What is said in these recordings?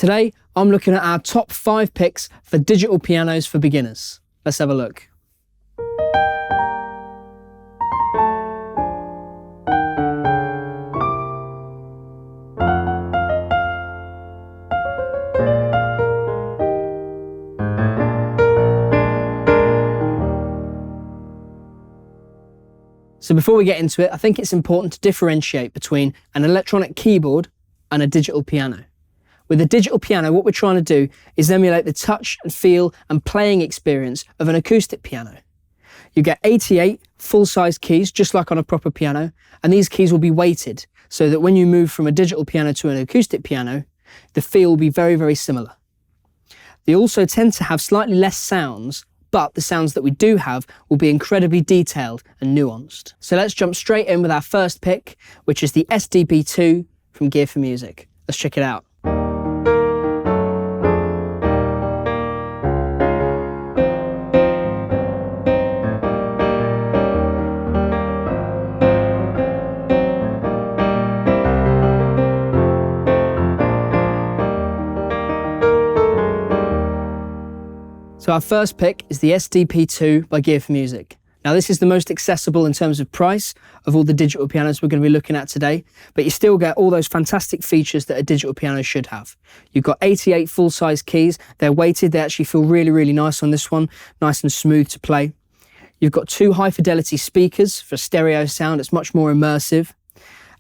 Today, I'm looking at our top 5 picks for digital pianos for beginners. Let's have a look. So before we get into it, I think it's important to differentiate between an electronic keyboard and a digital piano. With a digital piano, what we're trying to do is emulate the touch and feel and playing experience of an acoustic piano. You get 88 full-size keys, just like on a proper piano, and these keys will be weighted so that when you move from a digital piano to an acoustic piano, the feel will be very, very similar. They also tend to have slightly less sounds, but the sounds that we do have will be incredibly detailed and nuanced. So let's jump straight in with our first pick, which is the SDP2 from Gear4music. Let's check it out. So our first pick is the SDP2 by Gear4music. Now this is the most accessible in terms of price of all the digital pianos we're going to be looking at today, but you still get all those fantastic features that a digital piano should have. You've got 88 full-size keys, they're weighted, they actually feel really, really nice on this one, nice and smooth to play. You've got 2 high-fidelity speakers for stereo sound, it's much more immersive.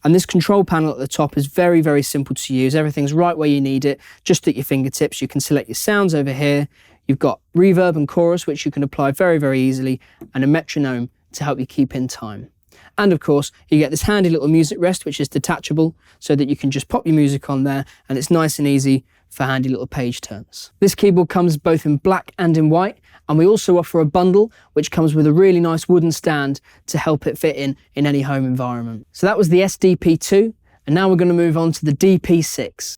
And this control panel at the top is very, very simple to use. Everything's right where you need it, just at your fingertips. You can select your sounds over here. You've got reverb and chorus, which you can apply very, very easily, and a metronome to help you keep in time. And of course, you get this handy little music rest, which is detachable, so that you can just pop your music on there, and it's nice and easy for handy little page turns. This keyboard comes both in black and in white, and we also offer a bundle which comes with a really nice wooden stand to help it fit in any home environment. So that was the SDP2, and now we're going to move on to the DP6.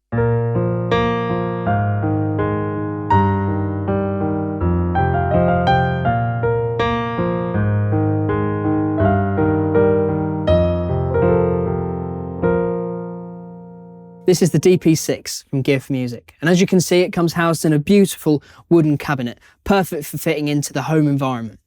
This is the DP6 from Gear4music, and as you can see, it comes housed in a beautiful wooden cabinet, perfect for fitting into the home environment.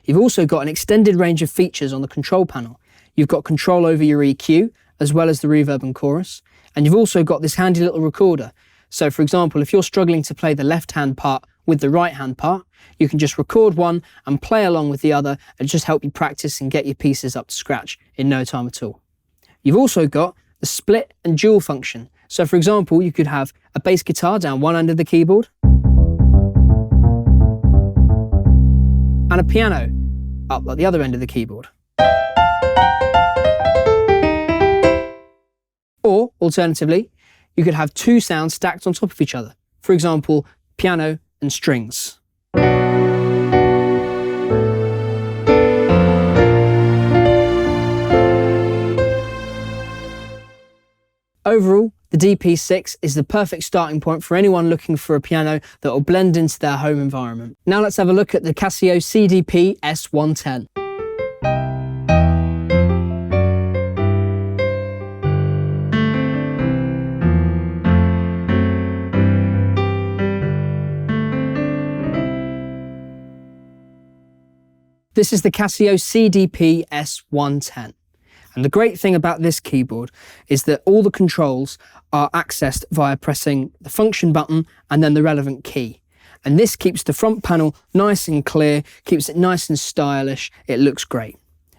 You've also got an extended range of features on the control panel. You've got control over your EQ, as well as the reverb and chorus, and you've also got this handy little recorder. So for example, if you're struggling to play the left-hand part with the right-hand part, you can just record one and play along with the other and just help you practice and get your pieces up to scratch in no time at all. You've also got the split and dual function. So for example, you could have a bass guitar down one end of the keyboard and a piano up at the other end of the keyboard. Or alternatively, you could have 2 sounds stacked on top of each other. For example, piano and strings. Overall, the DP6 is the perfect starting point for anyone looking for a piano that will blend into their home environment. Now let's have a look at the Casio CDP S110. This is the Casio CDP S110. And the great thing about this keyboard is that all the controls are accessed via pressing the function button and then the relevant key. And this keeps the front panel nice and clear, keeps it nice and stylish, it looks great.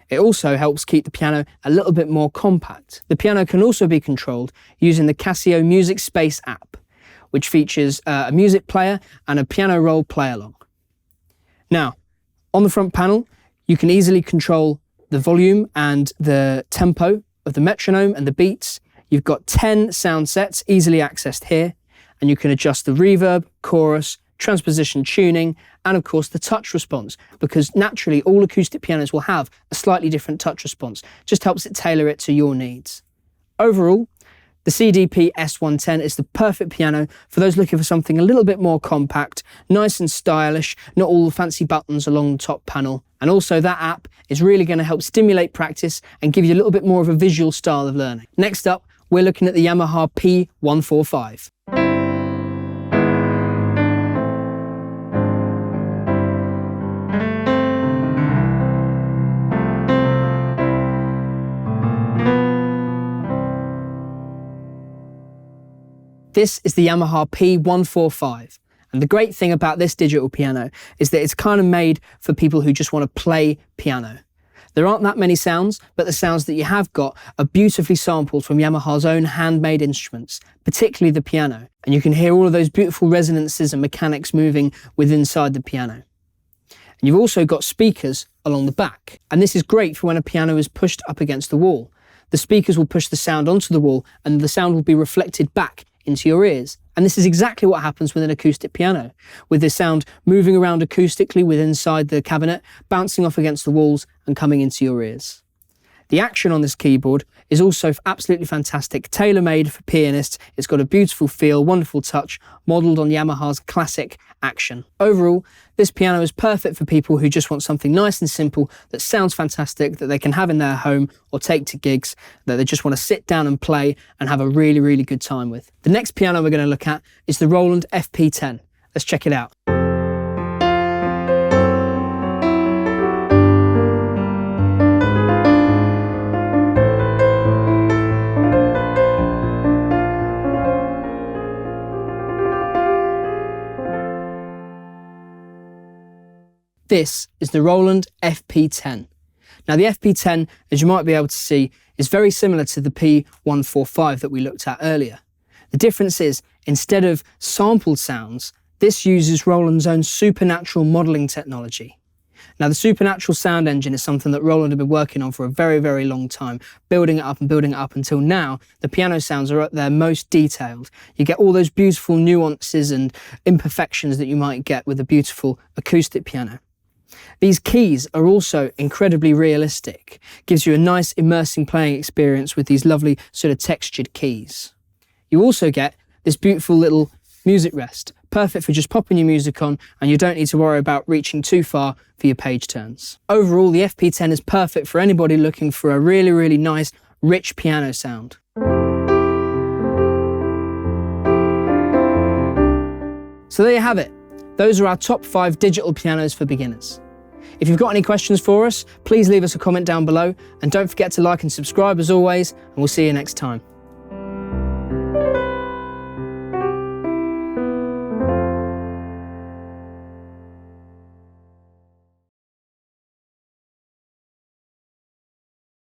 It also helps keep the piano a little bit more compact. The piano can also be controlled using the Casio Music Space app, which features a music player and a piano roll play-along. Now, on the front panel, you can easily control the volume and the tempo of the metronome and the beats. You've got 10 sound sets easily accessed here, and you can adjust the reverb, chorus, transposition tuning, and of course the touch response, because naturally all acoustic pianos will have a slightly different touch response. Just helps it tailor it to your needs. Overall, the CDP S110 is the perfect piano for those looking for something a little bit more compact, nice and stylish, not all the fancy buttons along the top panel. And also that app is really going to help stimulate practice and give you a little bit more of a visual style of learning. Next up, we're looking at the Yamaha P145. This is the Yamaha P145. And the great thing about this digital piano is that it's kind of made for people who just want to play piano. There aren't that many sounds, but the sounds that you have got are beautifully sampled from Yamaha's own handmade instruments, particularly the piano. And you can hear all of those beautiful resonances and mechanics moving inside the piano. And you've also got speakers along the back. And this is great for when a piano is pushed up against the wall. The speakers will push the sound onto the wall and the sound will be reflected back into your ears. And this is exactly what happens with an acoustic piano, with the sound moving around acoustically inside the cabinet, bouncing off against the walls and coming into your ears. The action on this keyboard is also absolutely fantastic, tailor-made for pianists. It's got a beautiful feel, wonderful touch, modelled on Yamaha's classic action. Overall, this piano is perfect for people who just want something nice and simple that sounds fantastic, that they can have in their home or take to gigs, that they just want to sit down and play and have a really, really good time with. The next piano we're going to look at is the Roland FP10. Let's check it out. This is the Roland FP10. Now the FP10, as you might be able to see, is very similar to the P145 that we looked at earlier. The difference is, instead of sampled sounds, this uses Roland's own supernatural modelling technology. Now the supernatural sound engine is something that Roland have been working on for a very, very long time, building it up until now the piano sounds are at their most detailed. You get all those beautiful nuances and imperfections that you might get with a beautiful acoustic piano. These keys are also incredibly realistic. Gives you a nice immersing playing experience with these lovely sort of textured keys. You also get this beautiful little music rest, perfect for just popping your music on and you don't need to worry about reaching too far for your page turns. Overall, the FP10 is perfect for anybody looking for a really, really nice, rich piano sound. So there you have it. Those are our top 5 digital pianos for beginners. If you've got any questions for us, please leave us a comment down below and don't forget to like and subscribe as always, and we'll see you next time.